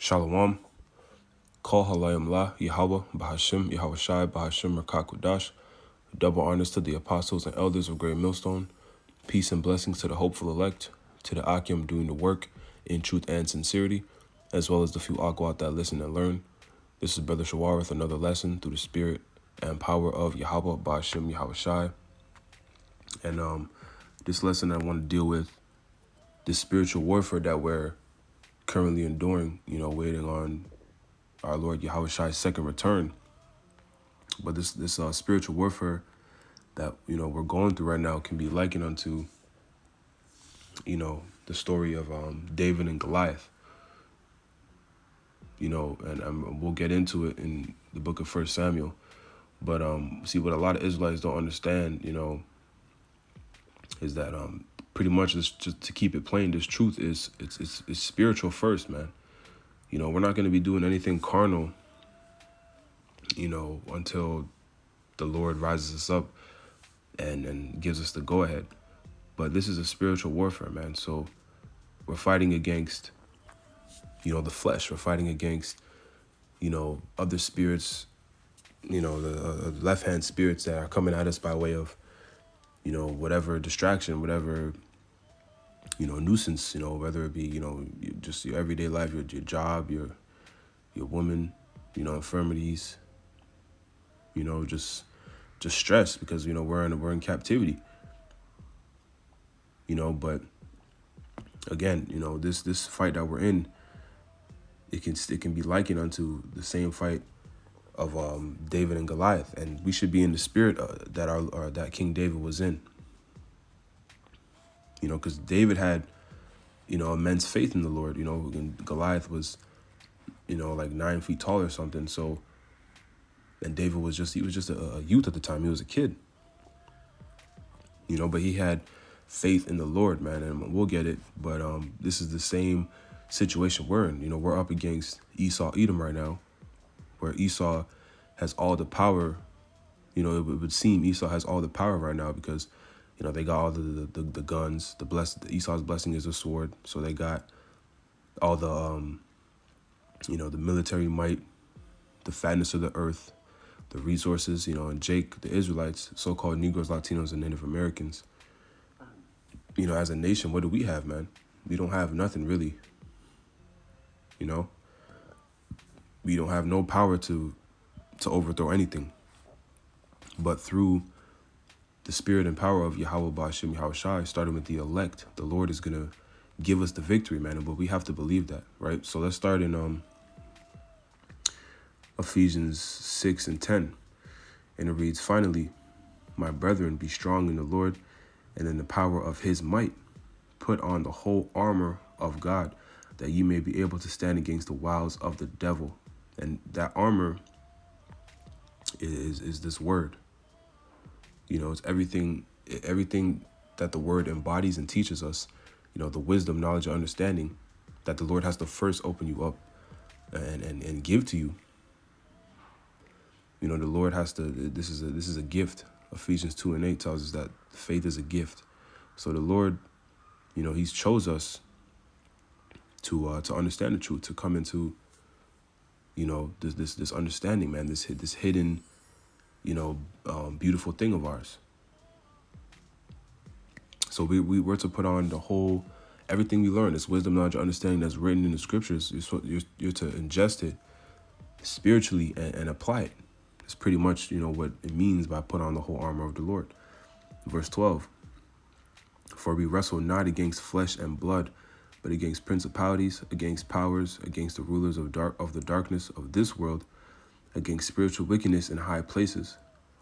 Shalom. Kol halayim la Yahweh Bahashim Yahweh Shai Bahashim Rakakudash. Double honors to the apostles and elders of Great Millstone. Peace and blessings to the hopeful elect, to the Akim doing the work in truth and sincerity, as well as the few Akwat that listen and learn. This is Brother Shawar with another lesson through the spirit and power of Yahweh Bahashim Yahweh Shai. And this lesson I want to deal with this spiritual warfare that we're currently enduring, waiting on our Lord Yahweh Shai's second return. But this spiritual warfare that, we're going through right now can be likened unto, the story of David and Goliath. And we'll get into it in the book of 1 Samuel. But see, what a lot of Israelites don't understand, is that pretty much, just to keep it plain, this truth is it's spiritual first, man. We're not going to be doing anything carnal, until the Lord rises us up and gives us the go-ahead. But this is a spiritual warfare, man. So we're fighting against, the flesh. We're fighting against, other spirits, the left-hand spirits that are coming at us by way of, whatever distraction, whatever, nuisance, whether it be, just your everyday life, your job, your woman, infirmities, just stress because, we're in captivity, but again, this fight that we're in, it can be likened unto the same fight of David and Goliath, and we should be in the spirit that King David was in. Because David had, immense faith in the Lord. And Goliath was, like 9 feet tall or something. So, and David was just a youth at the time. He was a kid. But he had faith in the Lord, man, and we'll get it. But this is the same situation we're in. We're up against Esau, Edom right now, where Esau has all the power. It would seem Esau has all the power right now because, they got all the guns. Esau's blessing is a sword, so they got all the the military might, the fatness of the earth, the resources. And Jake, the Israelites, so-called Negros, Latinos, and Native Americans. As a nation, what do we have, man? We don't have nothing really. We don't have no power to overthrow anything. But through the spirit and power of Yahweh Ba'ashim Yahweh Shai, starting with the elect, the Lord is going to give us the victory, man. But we have to believe that, right? So let's start in Ephesians 6 and 10. And it reads, "Finally, my brethren, be strong in the Lord and in the power of his might. Put on the whole armor of God, that ye may be able to stand against the wiles of the devil." And that armor is this word. It's everything that the word embodies and teaches us, the wisdom, knowledge, and understanding that the Lord has to first open you up and give to you. The Lord has to, this is a gift. Ephesians 2 and 8 tells us that faith is a gift. So the Lord, he's chose us to understand the truth, to come into, this understanding, man, this hidden, beautiful thing of ours. So we were to put on the whole, everything we learn, this wisdom, knowledge, understanding that's written in the scriptures. You're to ingest it spiritually and apply it. It's pretty much, what it means by put on the whole armor of the Lord. Verse 12, "For we wrestle not against flesh and blood, but against principalities, against powers, against the rulers of the darkness of this world, against spiritual wickedness in high places.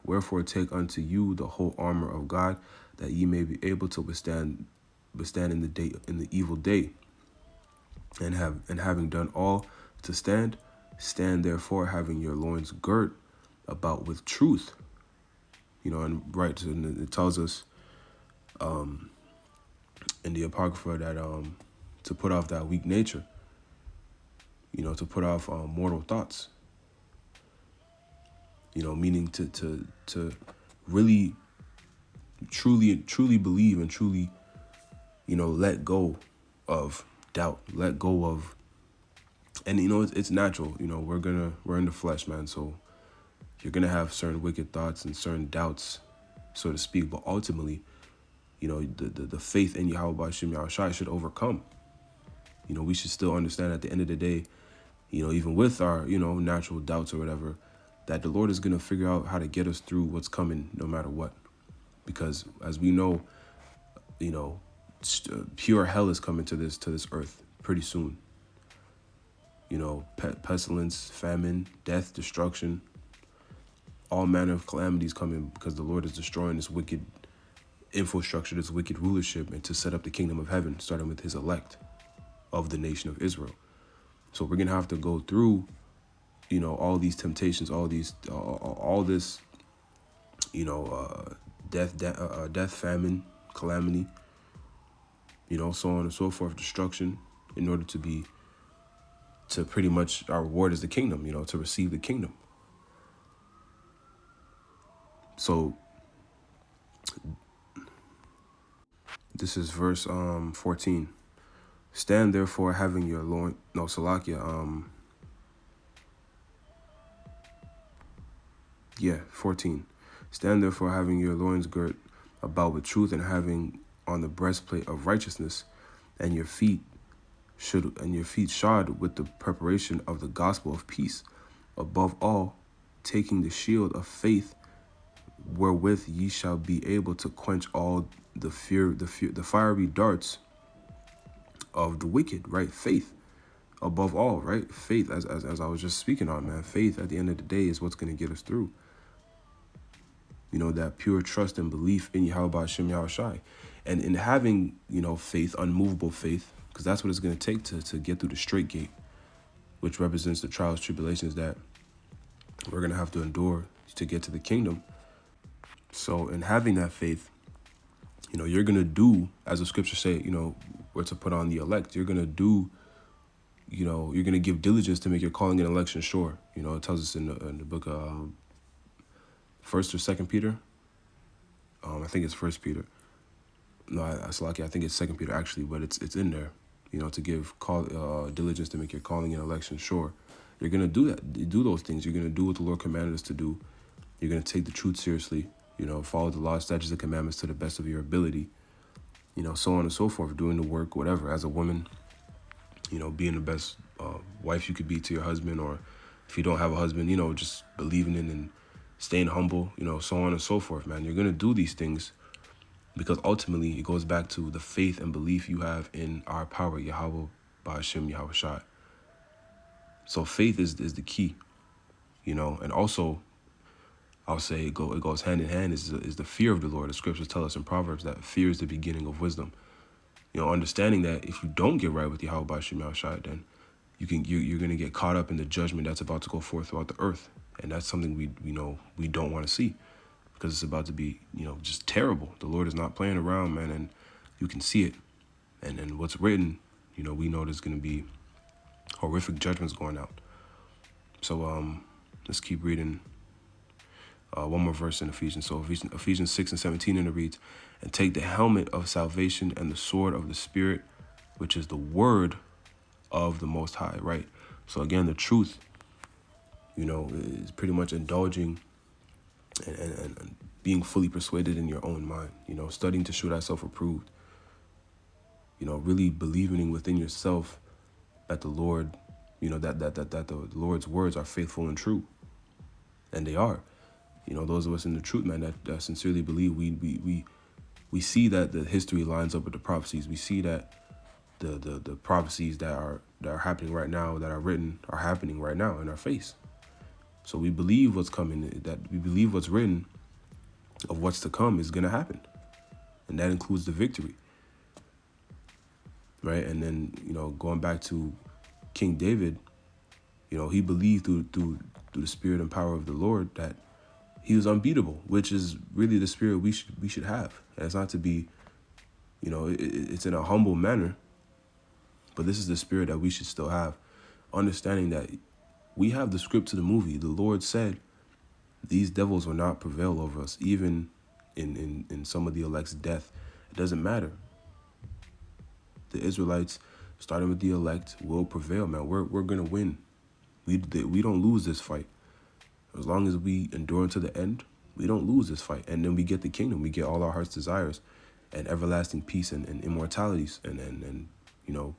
Wherefore take unto you the whole armor of God, that ye may be able to withstand in the evil day. And having done all to stand therefore, having your loins girt about with truth." And right, and it tells us in the Apocrypha that to put off that weak nature, to put off mortal thoughts. Meaning to really, truly believe and truly, let go of doubt, let go of And it's natural. We're in the flesh, man. So you're gonna have certain wicked thoughts and certain doubts, so to speak. But ultimately, the faith in Yahweh Ba'ashem Yahushai should overcome. We should still understand at the end of the day, even with our, natural doubts or whatever, that the Lord is going to figure out how to get us through what's coming no matter what. Because as we know, pure hell is coming to this earth pretty soon. Pestilence, famine, death, destruction, all manner of calamities coming because the Lord is destroying this wicked infrastructure, this wicked rulership, and to set up the kingdom of heaven, starting with his elect of the nation of Israel. So we're going to have to go through, all these temptations, all this, death, famine, calamity, so on and so forth, destruction, in order to pretty much, our reward is the kingdom, to receive the kingdom. So this is verse 14. Stand therefore having your loin, no, Salakia, 14. Stand therefore having your loins girt about with truth, and having on the breastplate of righteousness, and your feet shod with the preparation of the gospel of peace. Above all, taking the shield of faith, wherewith ye shall be able to quench all the fiery darts of the wicked, right? Faith above all, right? Faith, as I was just speaking on, man. Faith at the end of the day is what's going to get us through. That pure trust and belief in Yahweh Ba'ashem Yahushai. And in having, faith, unmovable faith, because that's what it's going to take to get through the straight gate, which represents the trials, tribulations that we're going to have to endure to get to the kingdom. So in having that faith, you're going to do, as the scriptures say, we're to put on the elect. You're going to do, you're going to give diligence to make your calling and election sure. It tells us in the book of 1st or 2nd Peter. I think it's 1st Peter. No, I think it's 2nd Peter actually, but it's in there. To give diligence to make your calling and election sure. You're going to do that. You do those things. You're going to do what the Lord commanded us to do. You're going to take the truth seriously. Follow the law, statutes, and commandments to the best of your ability. So on and so forth, doing the work, whatever. As a woman, being the best wife you could be to your husband, or if you don't have a husband, just believing in and staying humble, so on and so forth, man. You're going to do these things because ultimately it goes back to the faith and belief you have in our power, Yahweh Ba'ashem Yahushai. So faith is the key, and also I'll say it goes hand in hand is the fear of the Lord. The scriptures tell us in Proverbs that fear is the beginning of wisdom. Understanding that if you don't get right with Yahweh Ba'ashem Yahushai, then you're going to get caught up in the judgment that's about to go forth throughout the earth. And that's something we don't want to see, because it's about to be, just terrible. The Lord is not playing around, man, and you can see it. And what's written, we know there's going to be horrific judgments going out. So let's keep reading. One more verse in Ephesians. So Ephesians 6:17, and it reads, and take the helmet of salvation and the sword of the Spirit, which is the word of the Most High, right? So again, the truth, is pretty much indulging and being fully persuaded in your own mind, studying to show thyself approved, really believing within yourself that the Lord, that the Lord's words are faithful and true. And they are. Those of us in the truth, man, that sincerely believe, we see that the history lines up with the prophecies. We see that the prophecies that are happening right now, that are written, are happening right now in our face. So we believe what's coming, that we believe what's written of what's to come is going to happen. And that includes the victory. Right? And then, going back to King David, he believed through the spirit and power of the Lord that he was unbeatable, which is really the spirit we should have. And it's not to be, it's in a humble manner, but this is the spirit that we should still have, understanding that we have the script to the movie. The Lord said these devils will not prevail over us, even in some of the elect's death. It doesn't matter. The Israelites starting with the elect, will prevail, man. We're gonna win. We don't lose this fight. As long as we endure unto the end, we don't lose this fight. And then we get the kingdom. We get all our heart's desires and everlasting peace and immortalities and you know,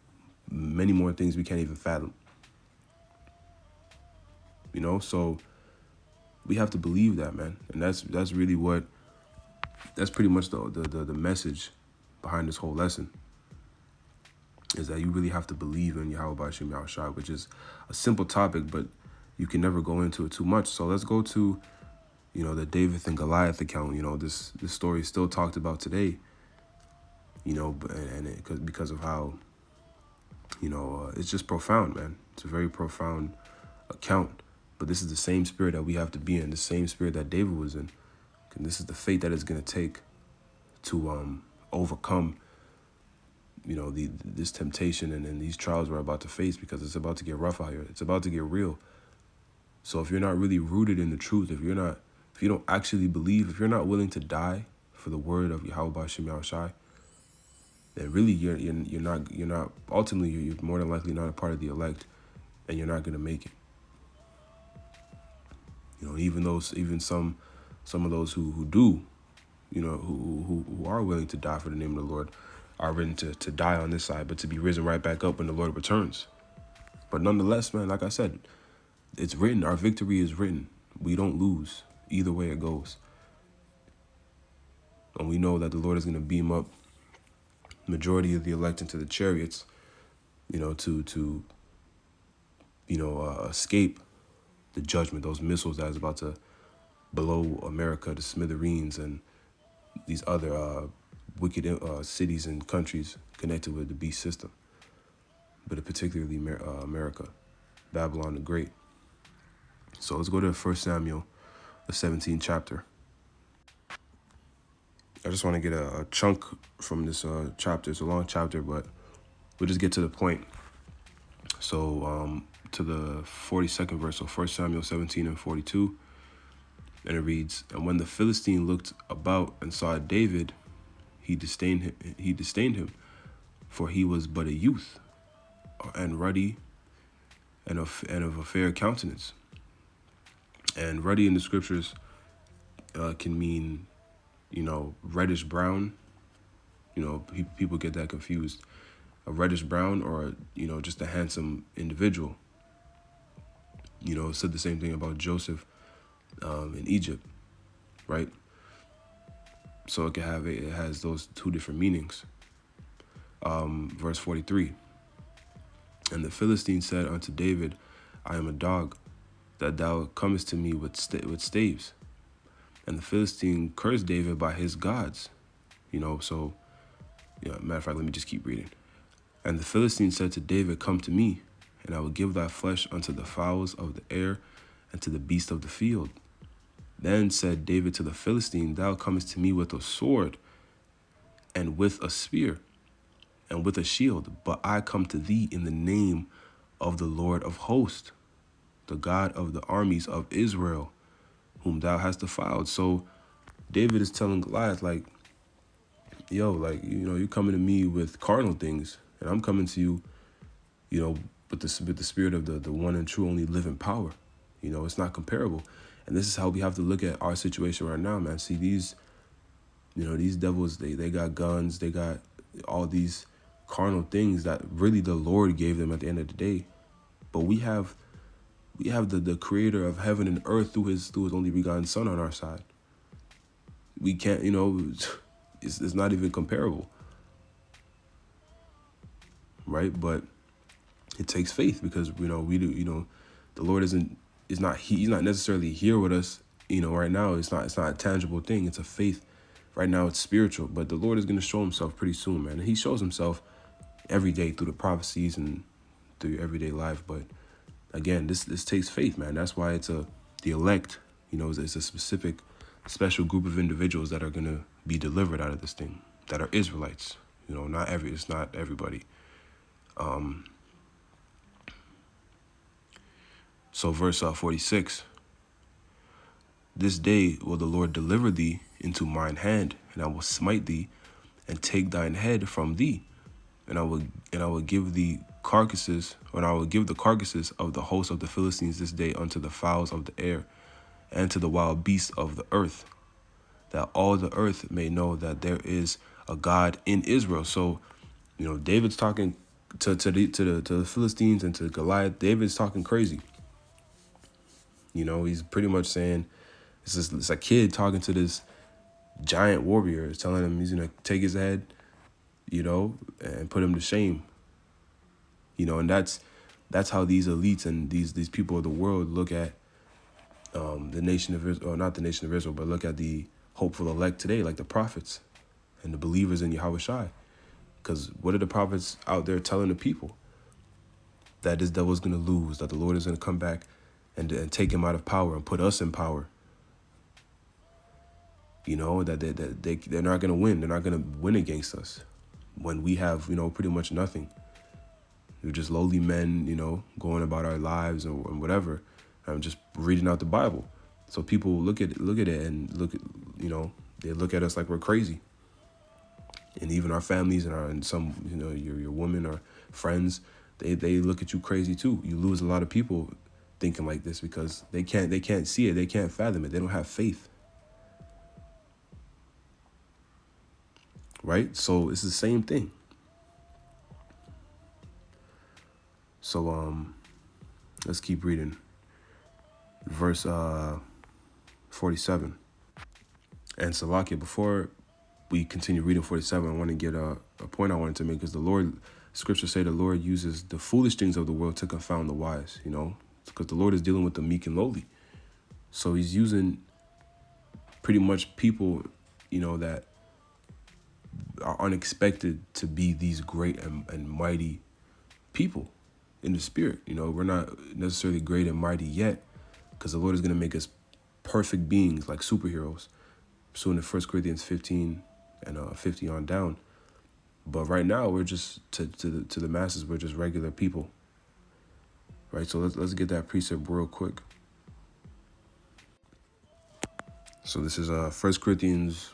many more things we can't even fathom. You know, so we have to believe that, man. And that's really what, that's pretty much the message behind this whole lesson, is that you really have to believe in Yahweh B'Shem Yahushua, which is a simple topic, but you can never go into it too much. So let's go to, you know, the David and Goliath account. You know, this story is still talked about today, you know, because of how, you know, it's just profound, man. It's a very profound account. But this is the same spirit that we have to be in, the same spirit that David was in. And this is the faith that it's going to take to overcome, you know, this temptation and these trials we're about to face, because it's about to get rough out here. It's about to get real. So if you're not really rooted in the truth, if you don't actually believe, if you're not willing to die for the word of Yahweh B'Shem Yahushua, then really you're not ultimately you're more than likely not a part of the elect, and you're not going to make it. You know, even some of those who do, you know, who are willing to die for the name of the Lord, are written to die on this side, but to be risen right back up when the Lord returns. But nonetheless, man, like I said, it's written. Our victory is written. We don't lose either way it goes. And we know that the Lord is going to beam up majority of the elect into the chariots, you know, to escape the judgment, those missiles that is about to blow America to smithereens and these other wicked cities and countries connected with the beast system, but particularly America, Babylon the Great. So let's go to 1 Samuel, the 17th chapter. I just want to get a chunk from this chapter. It's a long chapter, but we'll just get to the point. So to the 42nd verse, so 1 Samuel 17 and 42, and it reads, "And when the Philistine looked about and saw David, he disdained him, for he was but a youth, and ruddy, and of a fair countenance." And ruddy in the scriptures can mean, you know, reddish brown. You know, people get that confused. A reddish brown, or, you know, just a handsome individual. You know, it said the same thing about Joseph in Egypt, right? So it has those two different meanings. Verse 43. "And the Philistine said unto David, I am a dog, that thou comest to me with staves. And the Philistine cursed David by his gods." You know, so, yeah, matter of fact, let me just keep reading. "And the Philistine said to David, Come to me, and I will give thy flesh unto the fowls of the air and to the beasts of the field. Then said David to the Philistine, Thou comest to me with a sword, and with a spear, and with a shield, but I come to thee in the name of the Lord of hosts, the God of the armies of Israel, whom thou hast defiled." So David is telling Goliath, like, yo, like, you know, you're coming to me with carnal things, and I'm coming to you, you know, with the spirit of the one and true only living power. You know, it's not comparable. And this is how we have to look at our situation right now, man. See, these devils, they got guns, they got all these carnal things that really the Lord gave them at the end of the day. But we have the creator of heaven and earth through his only begotten son on our side. We can't, you know, it's not even comparable. Right? But it takes faith, because, you know, the Lord he's not necessarily here with us, you know, right now. It's not a tangible thing. It's a faith. Right now it's spiritual, but the Lord is going to show himself pretty soon, man. And he shows himself every day through the prophecies and through your everyday life. But again, this takes faith, man. That's why it's the elect, you know, it's a specific, special group of individuals that are going to be delivered out of this thing, that are Israelites. You know, it's not everybody. So verse 46, "This day will the Lord deliver thee into mine hand, and I will smite thee, and take thine head from thee, and I will give the carcasses, and I will give the carcasses of the host of the Philistines this day unto the fowls of the air, and to the wild beasts of the earth, that all the earth may know that there is a God in Israel. So, David's talking to the Philistines and to Goliath. David's talking crazy. He's pretty much saying it's a kid talking to this giant warrior. It's telling him he's gonna take his head, and put him to shame. And that's how these elites and these people of the world look at the nation of Israel, or not the nation of Israel, but look at the hopeful elect today, like the prophets and the believers in Yahushua. Because what are the prophets out there telling the people? That this devil's going to lose, that the Lord is going to come back and take him out of power and put us in power. That they're not going to win. They're not going to win against us when we have, pretty much nothing. We're just lowly men, going about our lives or whatever. I'm just reading out the Bible. So people look at it and they look at us like we're crazy. And even our families and some, your women or friends, they look at you crazy too. You lose a lot of people thinking like this because they can't see it. They can't fathom it. They don't have faith. Right? So it's the same thing. So let's keep reading. Verse 47. And Salakia, before we continue reading 47, I want to get a point I wanted to make, because scriptures say the Lord uses the foolish things of the world to confound the wise, because the Lord is dealing with the meek and lowly. So he's using pretty much people, that are unexpected to be these great and mighty people in the spirit. We're not necessarily great and mighty yet, because the Lord is going to make us perfect beings like superheroes. Soon in 1 Corinthians 15 and 50 on down. But right now, we're just, to the masses, we're just regular people. Right, so let's get that precept real quick. So this is 1 Corinthians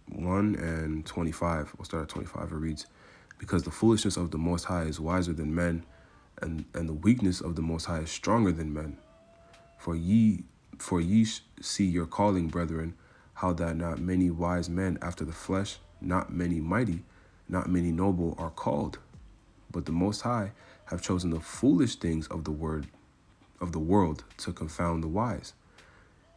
1 and 25. We'll start at 25. It reads, because the foolishness of the Most High is wiser than men, and the weakness of the Most High is stronger than men. For ye see your calling, brethren, how that not many wise men after the flesh, not many mighty, not many noble are called. But the Most High have chosen the foolish things of the world to confound the wise.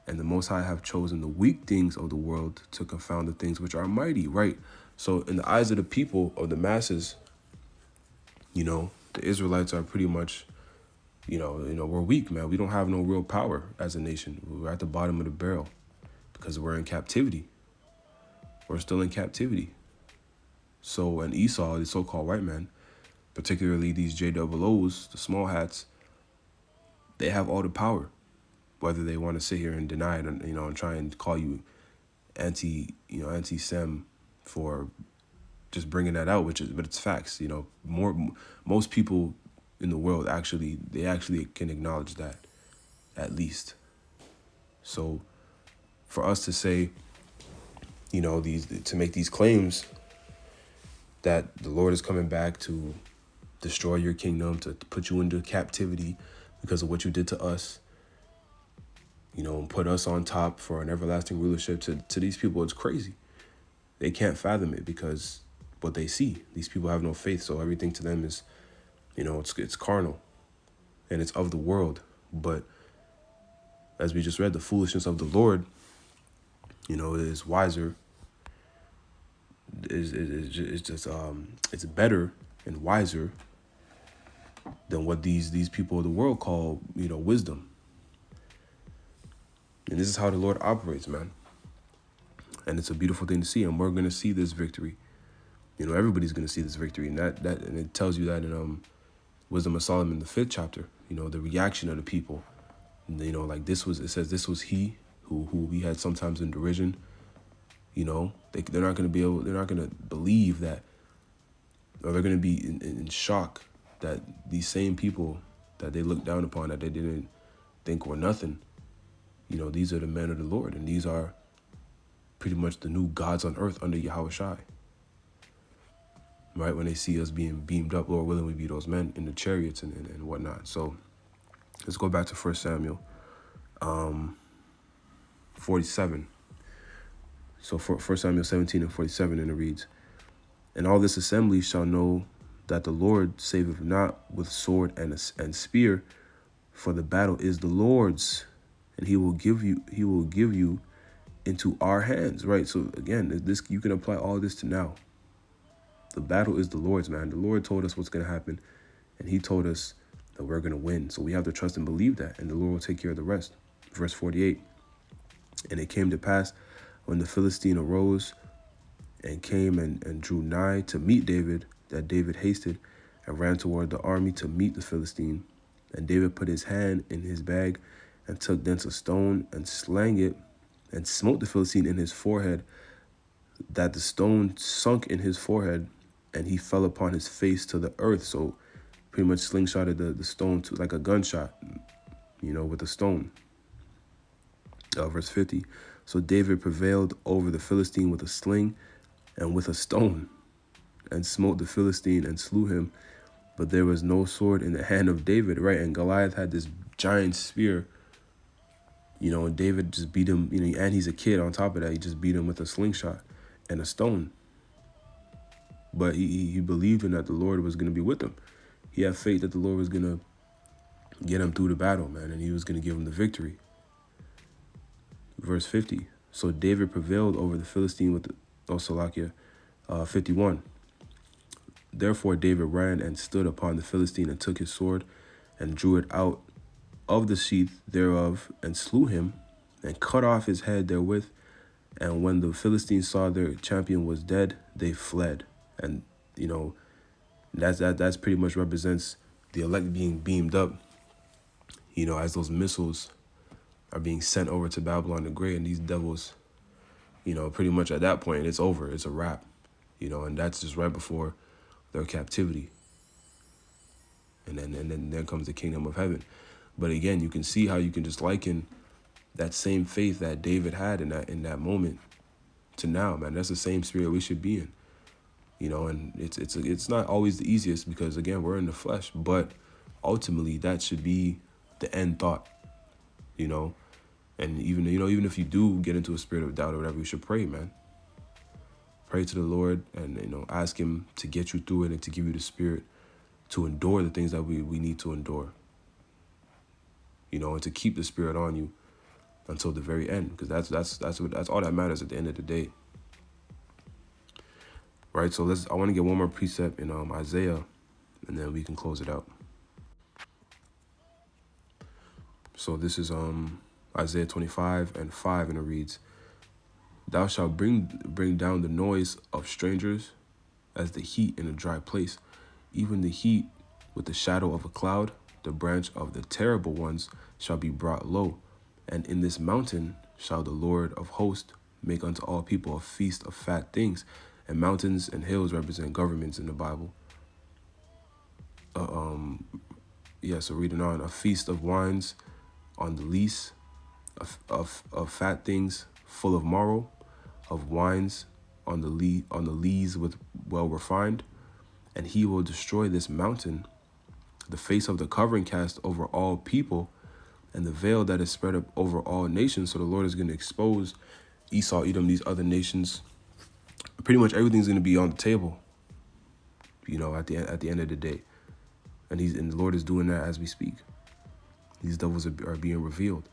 And the Most High have chosen the weak things of the world to confound the things which are mighty, right? So in the eyes of the people, of the masses, the Israelites are pretty much, we're weak, man. We don't have no real power as a nation. We're at the bottom of the barrel because we're in captivity. We're still in captivity. So, and Esau, the so-called white man, particularly these JOOs, the small hats, they have all the power, whether they want to sit here and deny it and, and try and call you anti-Sem for just bringing that out, but it's facts. Most people in the world actually can acknowledge that, at least. So for us to say, to make these claims that the Lord is coming back to destroy your kingdom, to put you into captivity because of what you did to us, and put us on top for an everlasting rulership, to these people, it's crazy. They can't fathom it because what they see. These people have no faith, so everything to them is, it's carnal and it's of the world. But as we just read, the foolishness of the Lord, is wiser. It's better and wiser than what these people of the world call, wisdom. And this is how the Lord operates, man. And it's a beautiful thing to see, and we're going to see this victory. Everybody's going to see this victory, and and it tells you that in Wisdom of Solomon, the 5th chapter. The reaction of the people. Like it says this was he who we had sometimes in derision. They're not going to believe that, or they're going to be in shock that these same people that they looked down upon, that they didn't think were nothing, these are the men of the Lord, and these are pretty much the new gods on earth under Yahushua. right? When they see us being beamed up, Lord willing, we be those men in the chariots and whatnot. So let's go back to 1 Samuel 47. So for 1 Samuel 17 and 47, and it reads, "And all this assembly shall know that the Lord saveth not with sword and spear, for the battle is the Lord's, and he will give you into our hands." Right? So again, this, you can apply all this to now. The battle is the Lord's, man. The Lord told us what's going to happen, and he told us that we're going to win. So we have to trust and believe that, and the Lord will take care of the rest. Verse 48, "And it came to pass when the Philistine arose and came and drew nigh to meet David, that David hasted and ran toward the army to meet the Philistine. And David put his hand in his bag and took thence a stone and slang it and smote the Philistine in his forehead, that the stone sunk in his forehead, and he fell upon his face to the earth." So pretty much slingshotted the stone to like a gunshot, with a stone. Verse 50, "So David prevailed over the Philistine with a sling and with a stone, and smote the Philistine and slew him. But there was no sword in the hand of David," right? And Goliath had this giant spear, and David just beat him, and he's a kid on top of that. He just beat him with a slingshot and a stone. But he believed in that the Lord was going to be with him. He had faith that the Lord was going to get him through the battle, man, and he was going to give him the victory. Verse 50, "So David prevailed over the Philistine with 51. Therefore David ran and stood upon the Philistine and took his sword and drew it out of the sheath thereof and slew him and cut off his head therewith. And when the Philistines saw their champion was dead, they fled." And, that's pretty much represents the elect being beamed up, as those missiles are being sent over to Babylon the Great, and these devils, pretty much at that point, it's over. It's a wrap, and that's just right before their captivity. And then comes the kingdom of heaven. But again, you can see how you can just liken that same faith that David had in that moment to now, man. That's the same spirit we should be in, and it's not always the easiest because, again, we're in the flesh, but ultimately that should be the end thought, and even if you do get into a spirit of doubt or whatever, you should pray, man. Pray to the Lord and, ask him to get you through it and to give you the spirit to endure the things that we need to endure, and to keep the spirit on you until the very end, because that's all that matters at the end of the day. Right, so I want to get one more precept in Isaiah, and then we can close it out. So this is Isaiah 25:5, and it reads, "Thou shalt bring down the noise of strangers as the heat in a dry place, even the heat with the shadow of a cloud. The branch of the terrible ones shall be brought low. And in this mountain shall the Lord of hosts make unto all people a feast of fat things." And mountains and hills represent governments in the Bible. So reading on, "A feast of wines on the lees, of fat things full of marrow, of wines on the lees with well refined. And he will destroy this mountain, the face of the covering cast over all people, and the veil that is spread up over all nations." So the Lord is going to expose Esau, Edom, these other nations. Pretty much everything's going to be on the table, at the end of the day. And the Lord is doing that as we speak. These devils are being revealed.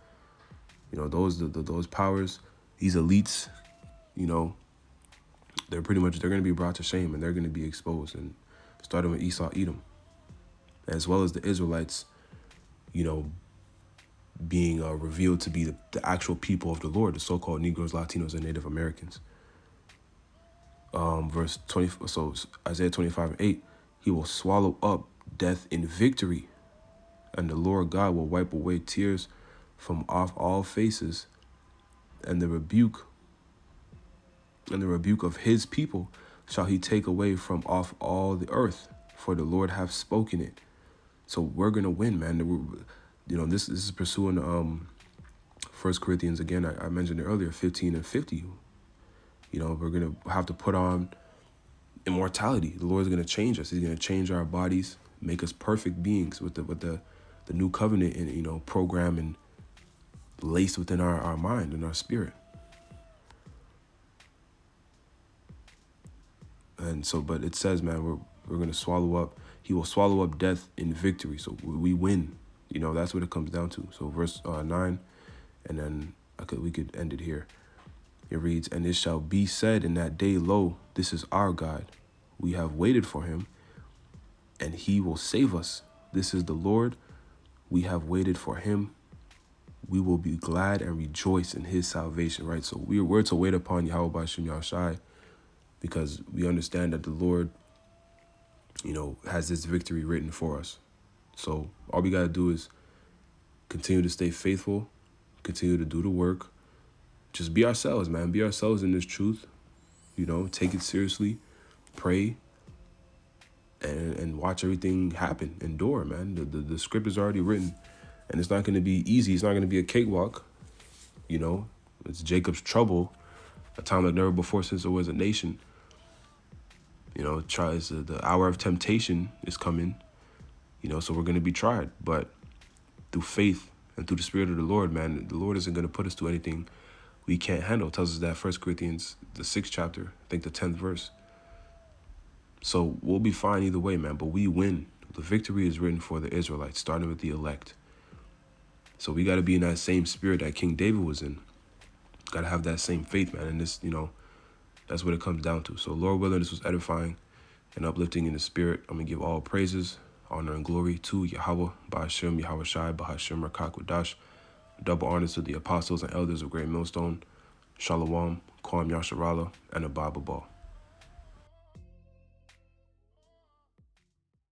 Those powers, these elites, they're going to be brought to shame, and they're going to be exposed, and starting with Esau, Edom, as well as the Israelites, being revealed to be the actual people of the Lord, the so-called Negros, Latinos, and Native Americans. Verse 20. So Isaiah 25:8, "He will swallow up death in victory, and the Lord God will wipe away tears from off all faces, and the rebuke of his people shall he take away from off all the earth, for the Lord hath spoken it." So we're gonna win, man. This is pursuing 1 Corinthians, again, I mentioned it earlier, 15 and 50. We're gonna have to put on immortality. The Lord's going to change us. He's going to change our bodies, make us perfect beings with the new covenant and, you know, program and laced within our mind and our spirit. And so, but it says, man, we're going to swallow up. He will swallow up death in victory. So we win. You know, that's what it comes down to. So verse 9, and then we could end it here. It reads, "And it shall be said in that day, lo, this is our God. We have waited for him, and he will save us. This is the Lord. We have waited for him. We will be glad and rejoice in his salvation," right? So we're to wait upon Yahweh B'Shem Yahushai, because we understand that the Lord, you know, has this victory written for us. So all we got to do is continue to stay faithful, continue to do the work. Just be ourselves, man. Be ourselves in this truth. You know, take it seriously, pray, and watch everything happen. Endure, man. The script is already written, and it's not going to be easy. It's not going to be a cakewalk. You know, it's Jacob's trouble, a time like never before since there was a nation. You know, the hour of temptation is coming. You know, so we're going to be tried, but through faith and through the Spirit of the Lord, man, the Lord isn't going to put us through anything we can't handle. It tells us that 1 Corinthians, the 6th chapter, I think the 10th verse. So we'll be fine either way, man, but we win. The victory is written for the Israelites, starting with the elect. So we got to be in that same spirit that King David was in. Got to have that same faith, man. And this, you know, that's what it comes down to. So Lord willing, this was edifying and uplifting in the spirit. I'm going to give all praises, honor, and glory to Yahweh, Ba'ashem, Yahushai, Bahashem, Rakakwadash. Double honors to the apostles and elders of Great Millstone, Shalom, Kwam Yasharala, and a Bible Ball.